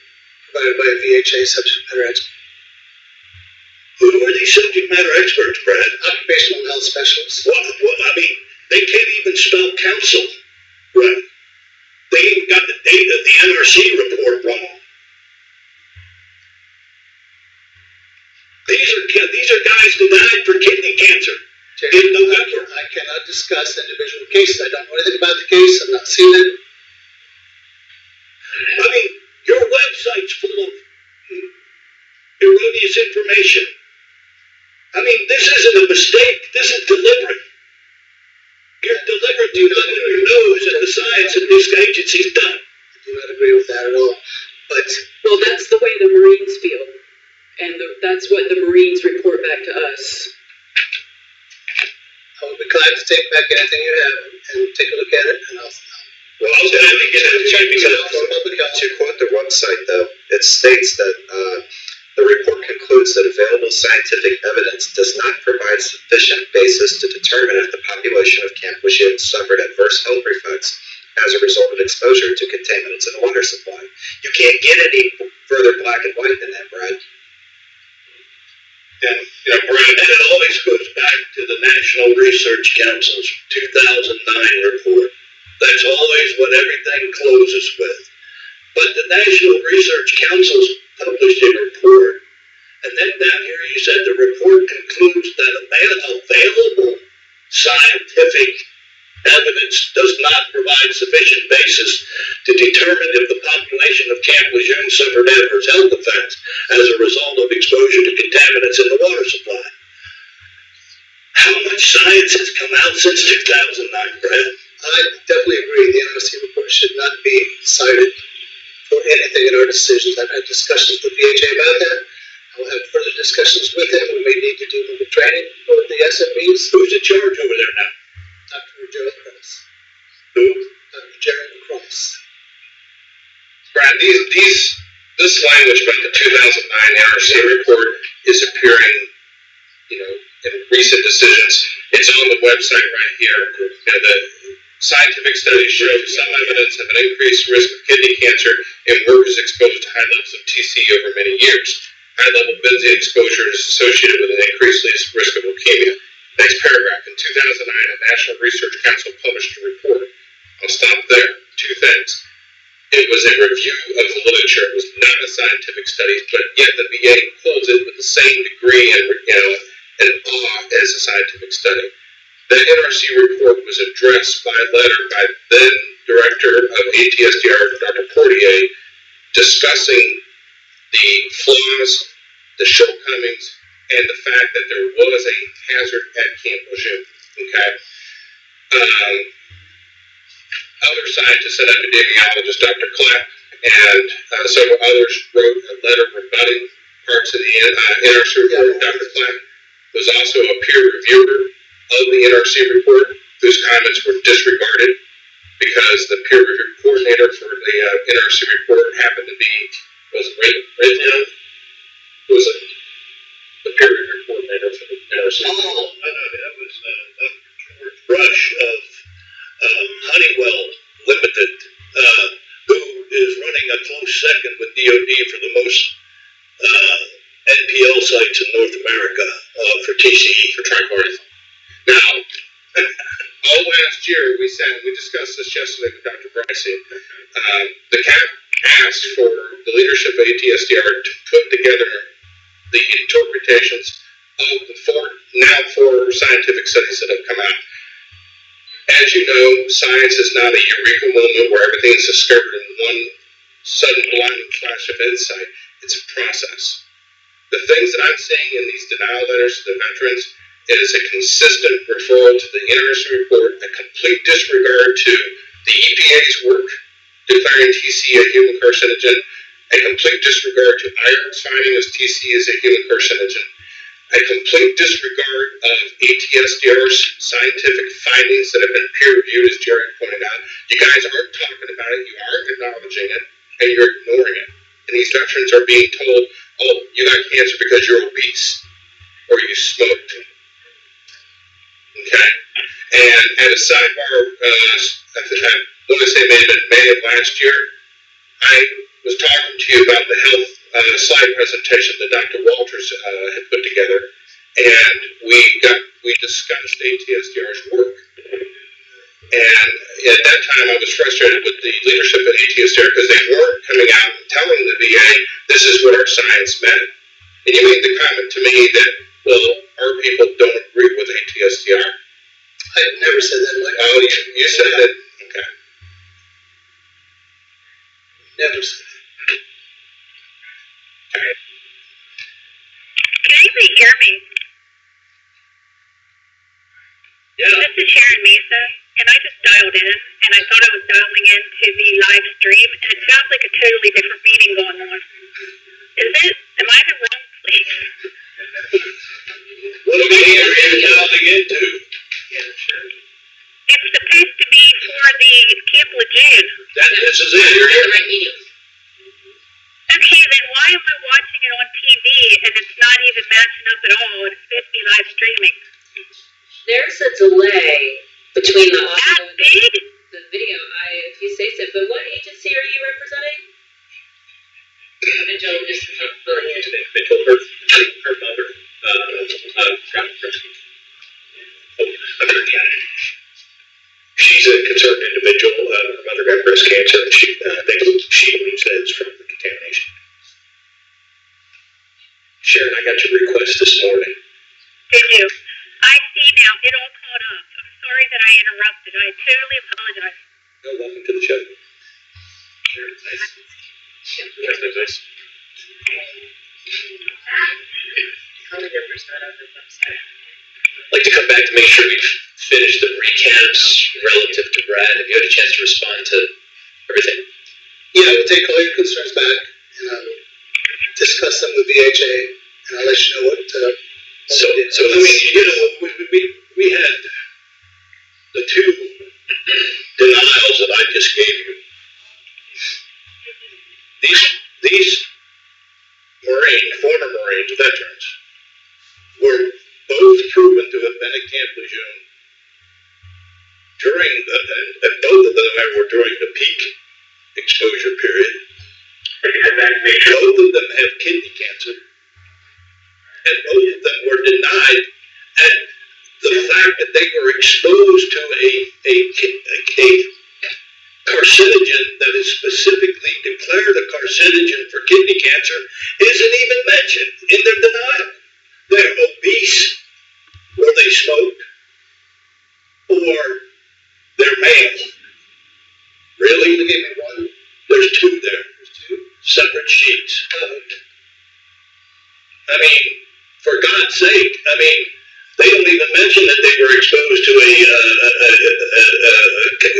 [SPEAKER 12] provided by a VHA subject matter expert.
[SPEAKER 8] Who are these subject matter experts, Brad?
[SPEAKER 12] Occupational health specialists.
[SPEAKER 8] Well, I mean, they can't even spell counsel right. They even got the date of the NRC report wrong. These are guys who died for kidney cancer in November.
[SPEAKER 12] I cannot discuss individual cases. I don't know anything about the case. I've not seen it.
[SPEAKER 8] I mean, your website's full of erroneous information. I mean, this isn't a mistake. This is deliberate. You're deliberate to let your nose at the science that this agency's done.
[SPEAKER 12] I do not agree with that at all. But
[SPEAKER 9] Well, that's the way the Marines feel. And that's what the Marines report back to us.
[SPEAKER 12] I would be glad to take back anything you have and take a look at it. And
[SPEAKER 8] Well, I'll definitely get it checked because
[SPEAKER 10] to quote the website, though, it states that the report concludes that available scientific evidence does not provide sufficient basis to determine if the population of Camp LeJeune suffered adverse health effects as a result of exposure to contaminants in the water supply. You can't get any further black and white than that, Brad.
[SPEAKER 8] And, Brad, and it always goes back to the National Research Council's 2009 report. That's always what everything closes with. But the National Research Council's published a report, and then down here you said the report concludes that available scientific evidence does not provide sufficient basis to determine if the population of Camp LeJeune suffered adverse health effects as a result of exposure to contaminants in the water supply. How much science has come out since 2009, Brad?
[SPEAKER 12] I definitely agree. The NRC report should not be cited for anything in our decisions. I've had discussions with VHA about that. I'll have further discussions with them. We may need to do more training for the SMEs.
[SPEAKER 8] Who's in charge over there now?
[SPEAKER 12] Dr. Gerald Cross.
[SPEAKER 8] Who?
[SPEAKER 12] Dr. Gerald Cross.
[SPEAKER 5] Brad, this language from the 2009 NRC report is appearing, in recent decisions. It's on the website right here. And the scientific studies show some evidence of an increased risk of kidney cancer in workers exposed to high levels of TC over many years. High-level benzene exposure is associated with an increased risk of leukemia. Next paragraph. In 2009, a National Research Council published a report. I'll stop there. Two things. It was a review of the literature. It was not a scientific study, but yet the VA holds it with the same degree and awe as a scientific study. The NRC report was addressed by letter by then Director of ATSDR, Dr. Portier, discussing the flaws, the shortcomings, and the fact that there was a hazard at Camp LeJeune. Okay. Other scientists and epidemiologists, Dr. Clapp and several others, wrote a letter rebutting parts of the NRC report. Dr. Clapp was also a peer reviewer of the NRC report, whose comments were disregarded because the peer review coordinator for the NRC report happened to be, was Ridgeon, who was the peer review coordinator for the NRC report.
[SPEAKER 8] Oh, that was Dr. Rush of Honeywell Limited, who is running a close second with DOD for the most NPL sites in North America for TCE, for trichloroethylene.
[SPEAKER 5] Now, all last year we discussed this yesterday with Dr. Bryce. The CAP asked for the leadership of ATSDR to put together the interpretations of the four scientific studies that have come out. As you know, science is not a eureka moment where everything is discovered in one sudden blinding flash of insight. It's a process. The things that I'm seeing in these denial letters to the veterans, it is a consistent referral to the NRC report, a complete disregard to the EPA's work declaring TC a human carcinogen, a complete disregard to IARC's finding as TC as a human carcinogen, a complete disregard of ATSDR's scientific findings that have been peer-reviewed, as Jerry pointed out. You guys aren't talking about it, you aren't acknowledging it, and you're ignoring it. And these veterans are being told, oh, you got cancer because you're obese, or you smoked. Okay? And a sidebar, I want to say it may have been May of last year, I was talking to you about the health slide presentation that Dr. Walters had put together, and we discussed ATSDR's work. And at that time, I was frustrated with the leadership at ATSDR because they weren't coming out and telling the VA, this is what our science meant. And you made the comment to me that, well, our people don't agree with ATSDR.
[SPEAKER 12] I never said that. Like,
[SPEAKER 5] oh, you said that. Okay.
[SPEAKER 12] Never said that.
[SPEAKER 13] Can anybody hear me?
[SPEAKER 2] Yeah.
[SPEAKER 13] This is Sharon Mesa, and I just dialed in, and I thought I was dialing into the live stream, and it sounds like a totally different meeting going on. Am I in the wrong place?
[SPEAKER 8] What meeting are you dialing into?
[SPEAKER 13] It's supposed to be for the Camp LeJeune.
[SPEAKER 8] This is it. You're here.
[SPEAKER 13] Okay, then why am I watching it on TV and it's not even matching up at all? It's supposed to be live streaming.
[SPEAKER 11] There's a delay between the audio
[SPEAKER 13] and
[SPEAKER 11] the video, if you say so. But what agency are you representing?
[SPEAKER 7] Mitchell, just Mitchell, her mother, she's a concerned individual. Her mother got breast cancer, and she believes that it's from the contamination. Sharon, I got your request this morning.
[SPEAKER 13] Did you? I see now. It all caught up. I'm sorry that I interrupted. I totally apologize.
[SPEAKER 4] No, welcome to the show.
[SPEAKER 7] I'd like to come back to make sure we've finished the recaps relative to Brad. Have you had a chance to respond to everything?
[SPEAKER 12] Yeah, we'll take all your concerns back and discuss them with VHA, and I'll let you know what.
[SPEAKER 8] So I mean, you know, we had the two denials that I just gave you. These former Marines, veterans, were both proven to have been at Camp LeJeune during, and both of them were during the peak exposure period. Both of them have kidney cancer, and both of them were denied. And the fact that they were exposed to a carcinogen that is specifically declared a carcinogen for kidney cancer isn't even mentioned in their denial. They're obese, or they smoke, or they're male. Really? You gave me one? There's two there. There's two separate sheets. I mean, for God's sake, I mean, they don't even mention that they were exposed to a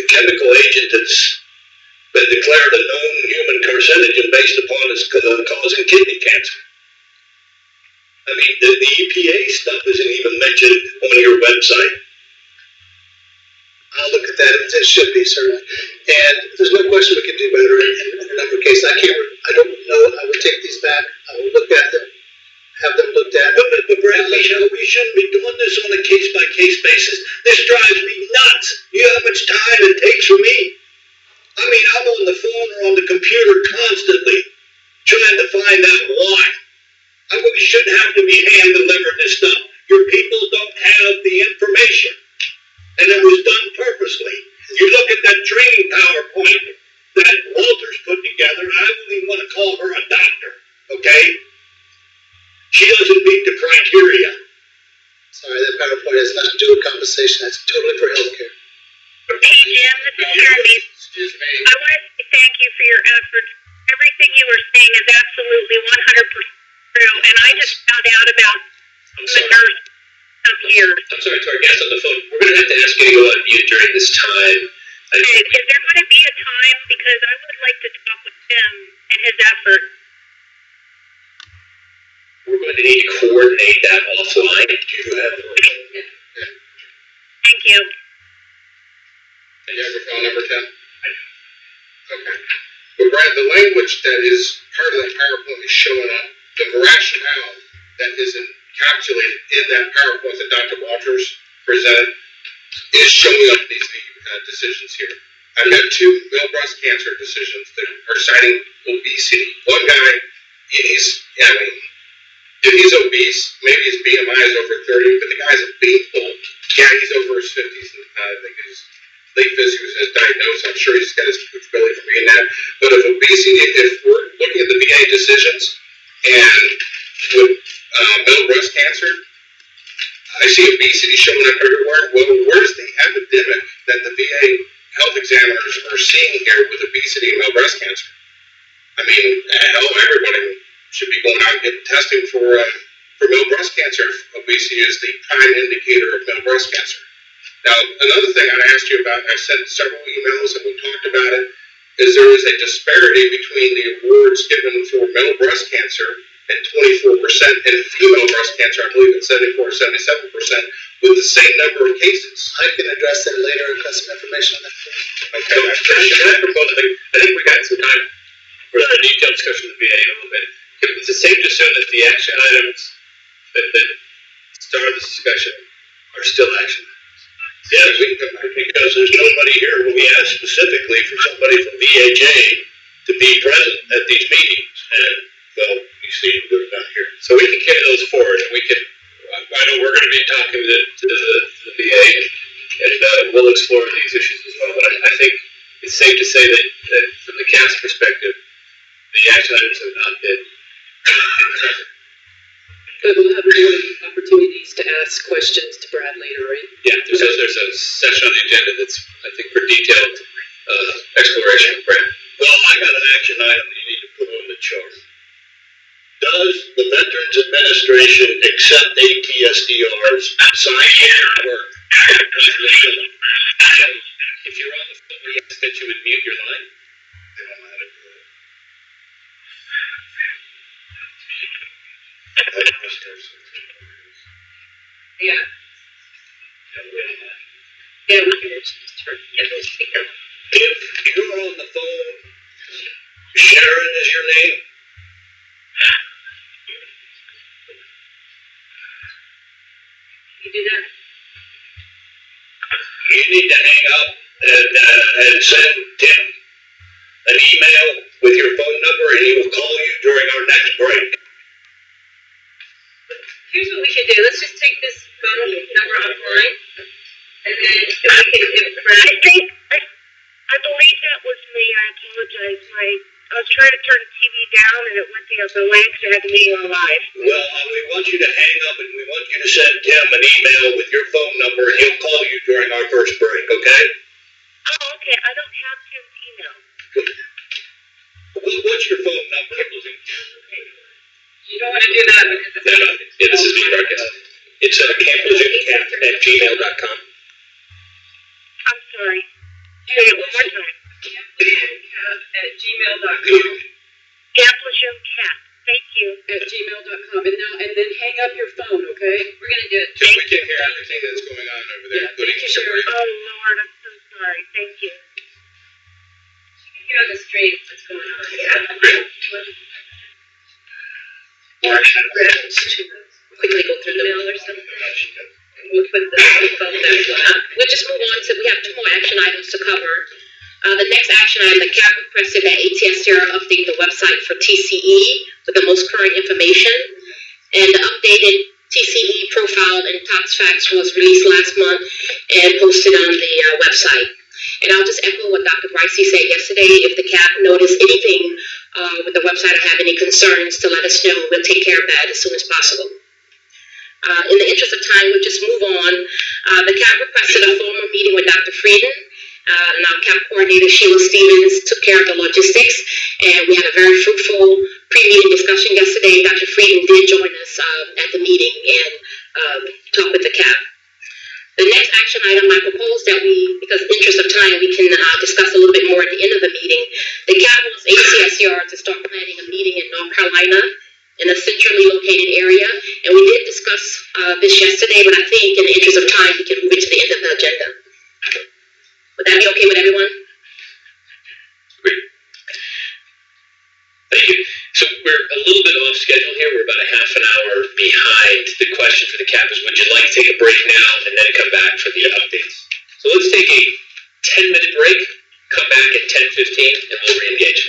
[SPEAKER 8] chemical agent that's been declared a known human carcinogen based upon its causing kidney cancer. I mean, the EPA stuff isn't even mentioned on your website.
[SPEAKER 12] I'll look at that. It should be, certainly. And there's no question we can do better in a number of cases. I don't know. I will take these back. I will look at them, have them looked at.
[SPEAKER 8] But Bradley, we shouldn't be doing this on a case-by-case basis. This drives me nuts. You know how much time it takes for me? I mean, I'm on the phone or on the computer constantly trying to find out why. We shouldn't have to be hand-delivered this stuff. Your people don't have the information. And it was done purposely. You look at that training PowerPoint that Walter's put together, I wouldn't even want to call her a doctor, okay? She doesn't meet the criteria.
[SPEAKER 12] Sorry, that PowerPoint has nothing to do with compensation. That's totally for healthcare.
[SPEAKER 13] Hey, Jim, this is Jeremy.
[SPEAKER 5] Excuse me.
[SPEAKER 13] I want to thank you for your efforts. Everything you were saying is absolutely 100% true, and I just found out about the nurse up here.
[SPEAKER 7] I'm sorry to our guest on the phone. We're going to have to ask you to go on mute during this time.
[SPEAKER 13] Is there going to be a time? Because I would like to talk with him and his effort.
[SPEAKER 7] We're going to need to coordinate that offline. Do you have
[SPEAKER 13] Thank you.
[SPEAKER 5] Do you have your phone number, Tim? Okay. But Brad, the language that is part of that PowerPoint is showing up. The rationale that is encapsulated in that PowerPoint that Dr. Walters presented is showing up in these decisions here. I've got two male breast cancer decisions that are citing obesity. One guy, he's obese. Maybe his BMI is over 30, but the guy's a beanpole. Yeah, he's over his 50s. And I think his late 50s was his diagnosis. I'm sure he's got his belly from being that. But if obesity, if we're looking at the VA decisions and with male breast cancer, I see obesity showing up everywhere. Well, where's the epidemic that the VA health examiners are seeing here with obesity and male breast cancer? I mean, hell, everybody should be going out and getting testing for male breast cancer. Obesity is the prime indicator of male breast cancer. Now, another thing I asked you about, I sent several emails and we talked about it, is there is a disparity between the awards given for male breast cancer and 24%, and female breast cancer, I believe it's 74 or 77%, with the same number of cases.
[SPEAKER 12] I can address that later and cut some information on that.
[SPEAKER 7] Okay, can I propose, I think we got some time for a detailed discussion with the VA a little bit. Is it safe to assume that the action items that started this discussion are still action items?
[SPEAKER 8] Yes, because there's nobody here who we asked specifically for somebody from VAJ to be present at these meetings. And, well, you see they're not here.
[SPEAKER 7] So we can carry those forward, and we can, I know we're going to be talking to the VA, and we'll explore these issues as well. But I think it's safe to say that from the CAS perspective, the action items have not been present.
[SPEAKER 9] But we'll have more opportunities to ask questions to Brad later, right?
[SPEAKER 7] Yeah, there's a session on the agenda that's, I think, for detailed exploration. Brad?
[SPEAKER 8] Well, I got an action item that you need to put on the chart. Does the Veterans Administration accept ATSDRs outside work?
[SPEAKER 7] If you're on the phone, we ask that you would mute your line.
[SPEAKER 8] They don't know how to do it.
[SPEAKER 3] Yeah. Yeah, we can just turn the speaker.
[SPEAKER 8] If you're on the phone, Sharon is your name?
[SPEAKER 11] could do that.
[SPEAKER 8] You need to hang up and send Tim an email with your phone number, and he will call you during our next break.
[SPEAKER 11] Here's what we should do. Let's just take this phone number offline, and then we can
[SPEAKER 13] I believe that was me. I apologize. I was trying to turn the TV down and it went the other way because I had the meeting on live.
[SPEAKER 8] Well, we want you to hang up, and we want you to send Tim an email with your phone number, and he'll call you during our first break, okay?
[SPEAKER 13] Oh, okay. I don't have Tim's email.
[SPEAKER 8] What's your phone number?
[SPEAKER 11] You don't want to do that because it's
[SPEAKER 7] Yeah, this is being broadcast. It's camplejunecat@gmail.com.
[SPEAKER 13] I'm sorry. Say it one more time.
[SPEAKER 11] camplejunecat@gmail.com.
[SPEAKER 13] Camplejunecat. Thank you.
[SPEAKER 9] @gmail.com. And then hang up your phone, okay?
[SPEAKER 11] We're going to do it.
[SPEAKER 5] Because we can hear everything that's going on over there, including
[SPEAKER 9] thank you,
[SPEAKER 5] your
[SPEAKER 9] Sherry.
[SPEAKER 5] break.
[SPEAKER 13] Oh, Lord, I'm so sorry. Thank you.
[SPEAKER 11] Here on the street, what's going on?
[SPEAKER 3] Quickly go through the mail or something. We'll put the phone there. We'll just move on to, we have 2 more action items to cover. The next action item, the CAP requested that ATSR update the website for TCE with the most current information. And the updated TCE profile and tax facts was released last month and posted on the website. And I'll just echo what Dr. Bricey said yesterday. If the CAP noticed anything with the website or have any concerns, to let us know. We'll take care of that as soon as possible. In the interest of time, we'll just move on. The CAP requested a formal meeting with Dr. Frieden. And our CAP coordinator, Sheila Stevens, took care of the logistics. And we had a very fruitful pre-meeting discussion yesterday. Dr. Frieden did join us at the meeting and talk with the CAP. The next action item, I propose that we, because in the interest of time, we can discuss a little bit more at the end of the meeting. The CAP wants ACSR to start planning a meeting in North Carolina in a centrally located area. And we did discuss this yesterday, but I think in the interest of time, we can move it to the end of the agenda. Would that be okay with everyone?
[SPEAKER 7] Great. Thank you. So we're a little bit off schedule here. We're about a half an hour behind. The question for the CAP is, would you like to take a break now and then come back for the updates? So let's take a 10-minute break, come back at 10:15, and we'll re-engage.